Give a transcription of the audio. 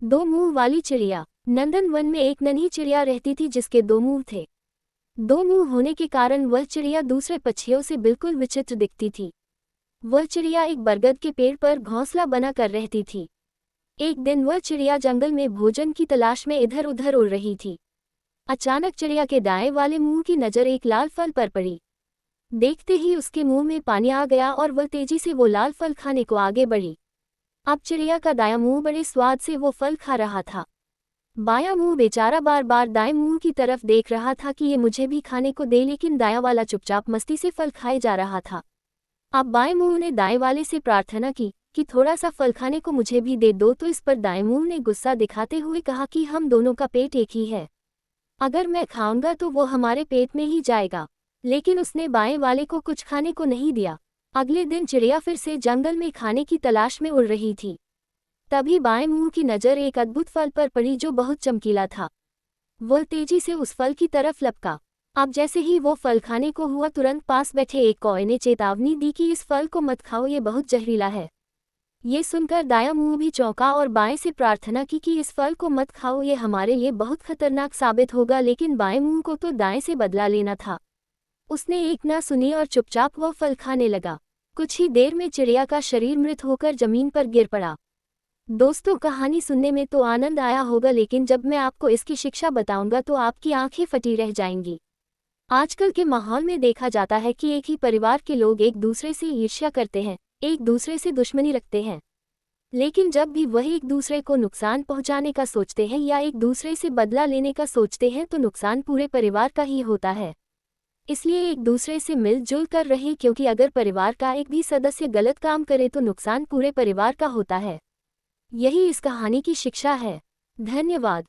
दो मुंह वाली चिड़िया। नंदन वन में एक नन्ही चिड़िया रहती थी जिसके दो मुंह थे। दो मुंह होने के कारण वह चिड़िया दूसरे पक्षियों से बिल्कुल विचित्र दिखती थी। वह चिड़िया एक बरगद के पेड़ पर घोंसला बनाकर रहती थी। एक दिन वह चिड़िया जंगल में भोजन की तलाश में इधर उधर उड़ रही थी। अचानक चिड़िया के दाएं वाले मुंह की नज़र एक लाल फल पर पड़ी। देखते ही उसके मुंह में पानी आ गया और वह तेजी से वो लाल फल खाने को आगे बढ़ी। अब चिड़िया का दायां मुंह बड़े स्वाद से वो फल खा रहा था। बायां मुंह बेचारा बार बार दाएं मुंह की तरफ देख रहा था कि ये मुझे भी खाने को दे, लेकिन दायां वाला चुपचाप मस्ती से फल खाए जा रहा था। अब बाएं मुंह ने दाएं वाले से प्रार्थना की कि थोड़ा सा फल खाने को मुझे भी दे दो, तो इस पर दाएं मुंह ने गुस्सा दिखाते हुए कहा कि हम दोनों का पेट एक ही है, अगर मैं खाऊंगा तो वो हमारे पेट में ही जाएगा। लेकिन उसने बाएं वाले को कुछ खाने को नहीं दिया। अगले दिन चिड़िया फिर से जंगल में खाने की तलाश में उड़ रही थी। तभी बाएं मुंह की नज़र एक अद्भुत फल पर पड़ी जो बहुत चमकीला था। वह तेजी से उस फल की तरफ लपका। अब जैसे ही वो फल खाने को हुआ, तुरंत पास बैठे एक कौवे ने चेतावनी दी कि इस फल को मत खाओ, ये बहुत जहरीला है। ये सुनकर दायां मुंह भी चौंका और बाएं से प्रार्थना की कि इस फल को मत खाओ, ये हमारे लिए बहुत खतरनाक साबित होगा। लेकिन बाएं मुंह को तो दाएं से बदला लेना था। उसने एक ना सुनी और चुपचाप वह फल खाने लगा। कुछ ही देर में चिड़िया का शरीर मृत होकर जमीन पर गिर पड़ा। दोस्तों, कहानी सुनने में तो आनंद आया होगा, लेकिन जब मैं आपको इसकी शिक्षा बताऊंगा तो आपकी आंखें फटी रह जाएंगी। आजकल के माहौल में देखा जाता है कि एक ही परिवार के लोग एक दूसरे से ईर्ष्या करते हैं, एक दूसरे से दुश्मनी रखते हैं। लेकिन जब भी वह एक दूसरे को नुकसान पहुंचाने का सोचते हैं या एक दूसरे से बदला लेने का सोचते हैं तो नुकसान पूरे परिवार का ही होता है। इसलिए एक दूसरे से मिलजुल कर रहें, क्योंकि अगर परिवार का एक भी सदस्य गलत काम करे तो नुकसान पूरे परिवार का होता है। यही इस कहानी की शिक्षा है। धन्यवाद।